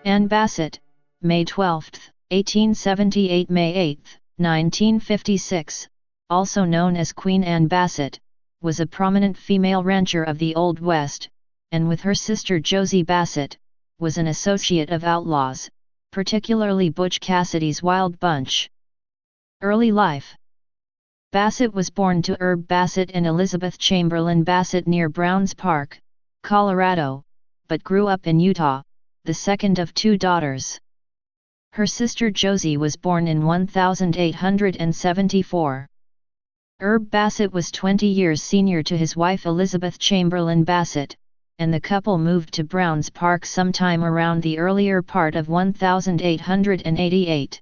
Ann Bassett, May 12, 1878 – May 8, 1956, also known as Queen Ann Bassett, was a prominent female rancher of the Old West, and with her sister Josie Bassett, was an associate of outlaws, particularly Butch Cassidy's Wild Bunch. Early life. Bassett was born to Herb Bassett and Elizabeth Chamberlain Bassett near Browns Park, Colorado, but grew up in Utah, the second of two daughters. Her sister Josie was born in 1874. Herb Bassett was 20 years senior to his wife Elizabeth Chamberlain Bassett, and the couple moved to Browns Park sometime around the earlier part of 1888.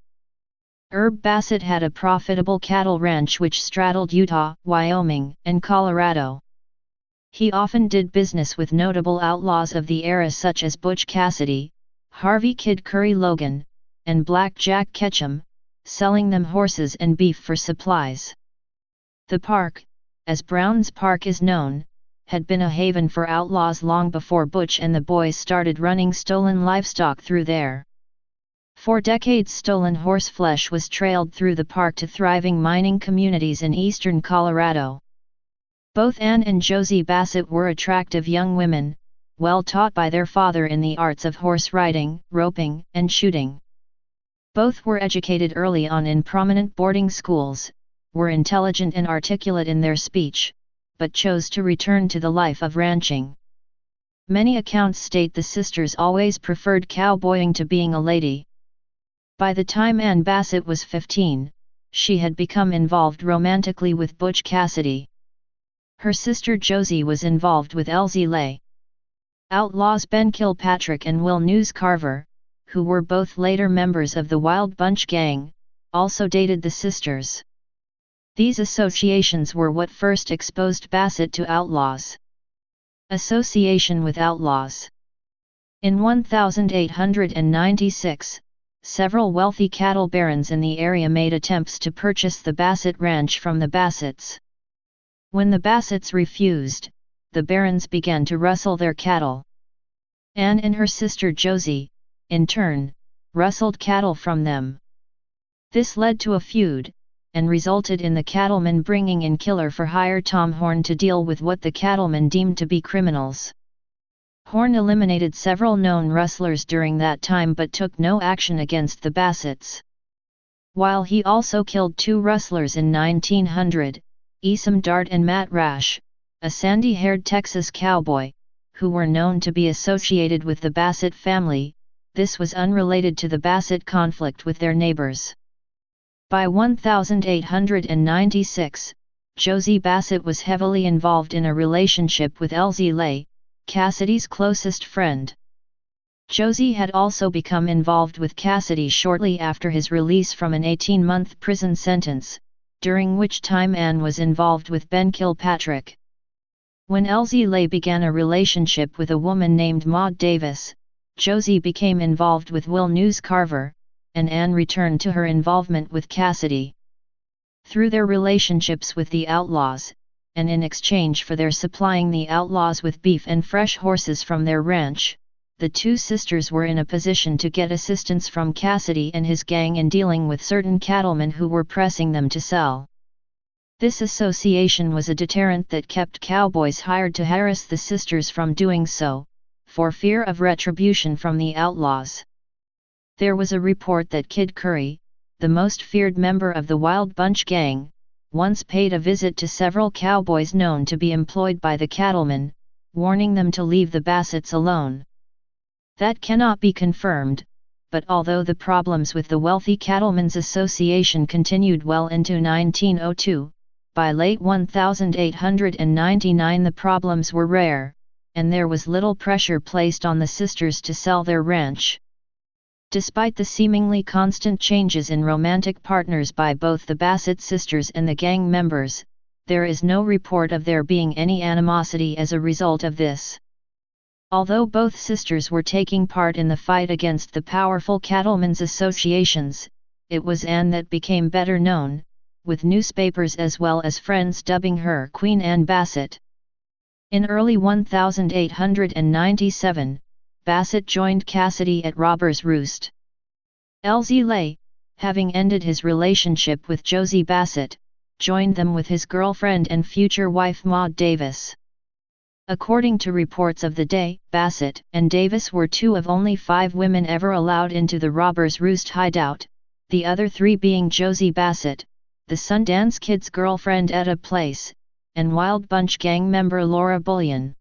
Herb Bassett had a profitable cattle ranch which straddled Utah, Wyoming, and Colorado. He often did business with notable outlaws of the era such as Butch Cassidy, Harvey Kid Curry Logan, and Black Jack Ketchum, selling them horses and beef for supplies. The park, as Browns Park is known, had been a haven for outlaws long before Butch and the boys started running stolen livestock through there. For decades stolen horse flesh was trailed through the park to thriving mining communities in eastern Colorado. Both Ann and Josie Bassett were attractive young women, well taught by their father in the arts of horse riding, roping, and shooting. Both were educated early on in prominent boarding schools, were intelligent and articulate in their speech, but chose to return to the life of ranching. Many accounts state the sisters always preferred cowboying to being a lady. By the time Ann Bassett was 15, she had become involved romantically with Butch Cassidy. Her sister Josie was involved with Elsie Lay. Outlaws Ben Kilpatrick and Will News Carver, who were both later members of the Wild Bunch gang, also dated the sisters. These associations were what first exposed Bassett to outlaws. Association with outlaws. In 1896, several wealthy cattle barons in the area made attempts to purchase the Bassett Ranch from the Bassetts. When the Bassetts refused, the barons began to rustle their cattle. Ann and her sister Josie, in turn, rustled cattle from them. This led to a feud, and resulted in the cattlemen bringing in killer-for-hire Tom Horn to deal with what the cattlemen deemed to be criminals. Horn eliminated several known rustlers during that time but took no action against the Bassetts. While he also killed two rustlers in 1900, Esam Dart and Matt Rash, a sandy-haired Texas cowboy, who were known to be associated with the Bassett family, this was unrelated to the Bassett conflict with their neighbors. By 1896, Josie Bassett was heavily involved in a relationship with Elsie Lay, Cassidy's closest friend. Josie had also become involved with Cassidy shortly after his release from an 18-month prison sentence, during which time Ann was involved with Ben Kilpatrick. When Elsie Lay began a relationship with a woman named Maud Davis, Josie became involved with Will News Carver, and Ann returned to her involvement with Cassidy. Through their relationships with the outlaws, and in exchange for their supplying the outlaws with beef and fresh horses from their ranch, the two sisters were in a position to get assistance from Cassidy and his gang in dealing with certain cattlemen who were pressing them to sell. This association was a deterrent that kept cowboys hired to harass the sisters from doing so, for fear of retribution from the outlaws. There was a report that Kid Curry, the most feared member of the Wild Bunch gang, once paid a visit to several cowboys known to be employed by the cattlemen, warning them to leave the Bassetts alone. That cannot be confirmed, but although the problems with the Wealthy Cattlemen's Association continued well into 1902, by late 1899 the problems were rare, and there was little pressure placed on the sisters to sell their ranch. Despite the seemingly constant changes in romantic partners by both the Bassett sisters and the gang members, there is no report of there being any animosity as a result of this. Although both sisters were taking part in the fight against the powerful cattlemen's associations, it was Ann that became better known, with newspapers as well as friends dubbing her Queen Ann Bassett. In early 1897, Bassett joined Cassidy at Robber's Roost. Lay, having ended his relationship with Josie Bassett, joined them with his girlfriend and future wife Maud Davis. According to reports of the day, Bassett and Davis were two of only 5 women ever allowed into the Robber's Roost hideout, the other 3 being Josie Bassett, the Sundance Kid's girlfriend Etta Place, and Wild Bunch gang member Laura Bullion.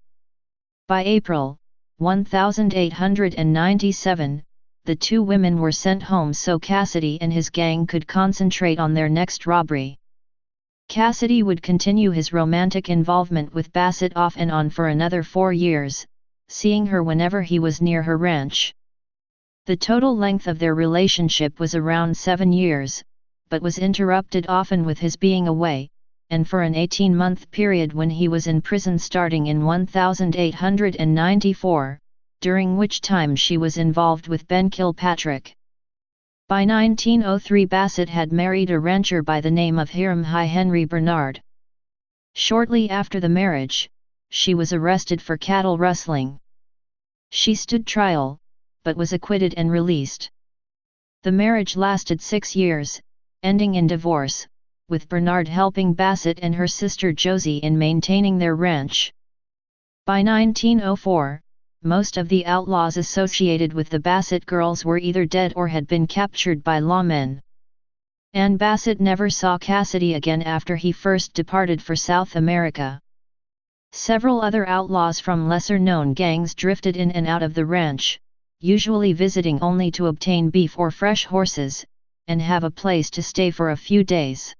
By April 1897, the 2 women were sent home so Cassidy and his gang could concentrate on their next robbery. Cassidy would continue his romantic involvement with Bassett off and on for another 4 years, seeing her whenever he was near her ranch. The total length of their relationship was around 7 years, but was interrupted often with his being away, and for an 18-month period when he was in prison starting in 1894, during which time she was involved with Ben Kilpatrick. By 1903 Bassett had married a rancher by the name of Hiram High Henry Bernard. Shortly after the marriage, she was arrested for cattle rustling. She stood trial, but was acquitted and released. The marriage lasted 6 years, ending in divorce, with Bernard helping Bassett and her sister Josie in maintaining their ranch. By 1904, most of the outlaws associated with the Bassett girls were either dead or had been captured by lawmen. Ann Bassett never saw Cassidy again after he first departed for South America. Several other outlaws from lesser-known gangs drifted in and out of the ranch, usually visiting only to obtain beef or fresh horses, and have a place to stay for a few days.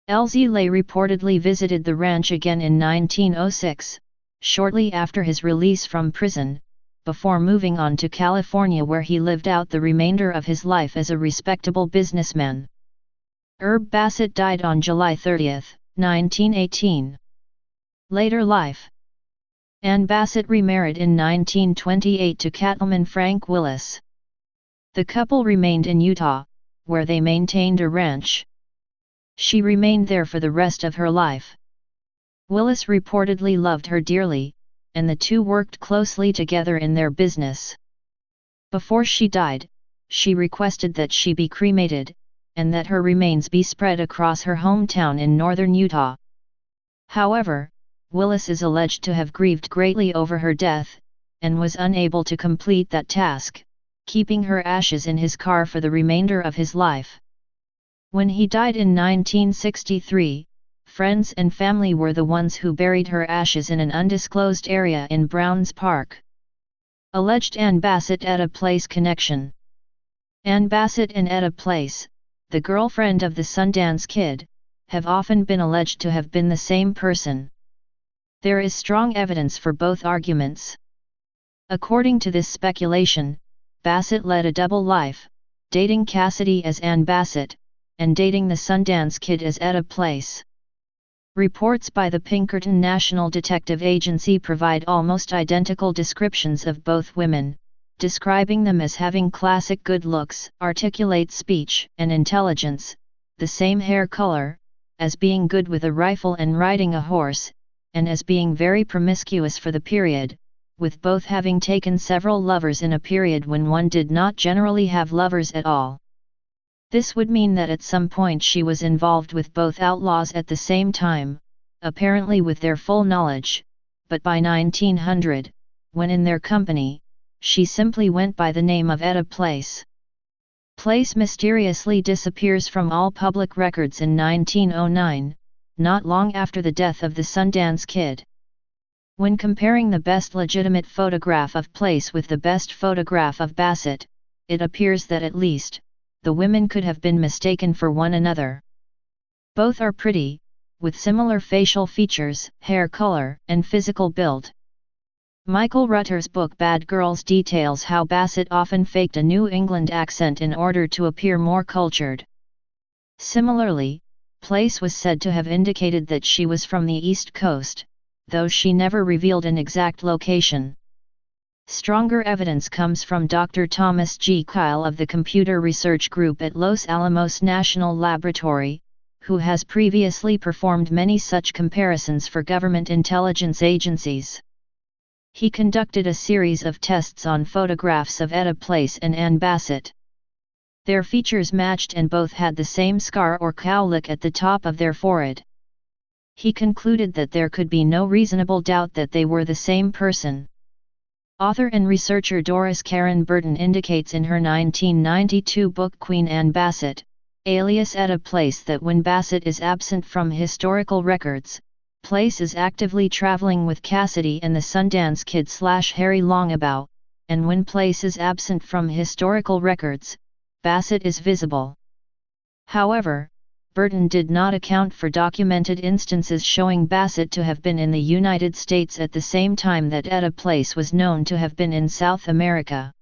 Lay reportedly visited the ranch again in 1906, shortly after his release from prison, before moving on to California where he lived out the remainder of his life as a respectable businessman. Herb Bassett died on July 30, 1918. Later life. Ann Bassett remarried in 1928 to cattleman Frank Willis. The couple remained in Utah, where they maintained a ranch. She remained there for the rest of her life. Willis reportedly loved her dearly, and the two worked closely together in their business. Before she died, she requested that she be cremated, and that her remains be spread across her hometown in northern Utah. However, Willis is alleged to have grieved greatly over her death, and was unable to complete that task, keeping her ashes in his car for the remainder of his life. When he died in 1963, friends and family were the ones who buried her ashes in an undisclosed area in Browns Park. Alleged Ann Bassett-Etta Place connection. Ann Bassett and Etta Place, the girlfriend of the Sundance Kid, have often been alleged to have been the same person. There is strong evidence for both arguments. According to this speculation, Bassett led a double life, dating Cassidy as Ann Bassett, and dating the Sundance Kid as Etta Place. Reports by the Pinkerton National Detective Agency provide almost identical descriptions of both women, describing them as having classic good looks, articulate speech and intelligence, the same hair color, as being good with a rifle and riding a horse, and as being very promiscuous for the period, with both having taken several lovers in a period when one did not generally have lovers at all. This would mean that at some point she was involved with both outlaws at the same time, apparently with their full knowledge, but by 1900, when in their company, she simply went by the name of Etta Place. Place mysteriously disappears from all public records in 1909, not long after the death of the Sundance Kid. When comparing the best legitimate photograph of Place with the best photograph of Bassett, it appears that at least, the women could have been mistaken for one another. Both are pretty, with similar facial features, hair color, and physical build. Michael Rutter's book Bad Girls details how Bassett often faked a New England accent in order to appear more cultured. Similarly, Place was said to have indicated that she was from the East Coast, though she never revealed an exact location. Stronger evidence comes from Dr. Thomas G. Kyle of the Computer Research Group at Los Alamos National Laboratory, who has previously performed many such comparisons for government intelligence agencies. He conducted a series of tests on photographs of Etta Place and Ann Bassett. Their features matched and both had the same scar or cowlick at the top of their forehead. He concluded that there could be no reasonable doubt that they were the same person. Author and researcher Doris Karen Burton indicates in her 1992 book Queen Ann Bassett, alias Etta Place, that when Bassett is absent from historical records, Place is actively traveling with Cassidy and the Sundance Kid / Harry Longabout, and when Place is absent from historical records, Bassett is visible. However, Burton did not account for documented instances showing Bassett to have been in the United States at the same time that Etta Place was known to have been in South America.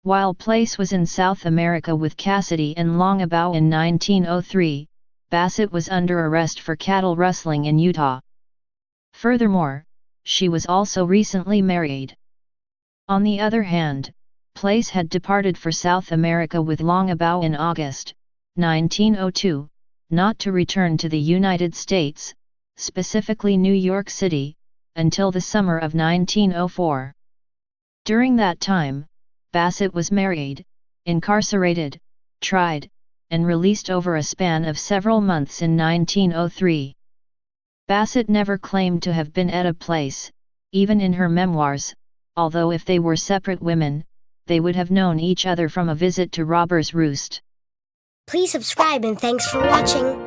While Place was in South America with Cassidy and Longabout in 1903, Bassett was under arrest for cattle rustling in Utah. Furthermore, she was also recently married. On the other hand, Place had departed for South America with Longabout in August 1902, not to return to the United States, specifically New York City, until the summer of 1904. During that time, Bassett was married, incarcerated, tried, and released over a span of several months in 1903. Bassett never claimed to have been Etta Place, even in her memoirs, although if they were separate women, they would have known each other from a visit to Robber's Roost. Please subscribe and thanks for watching.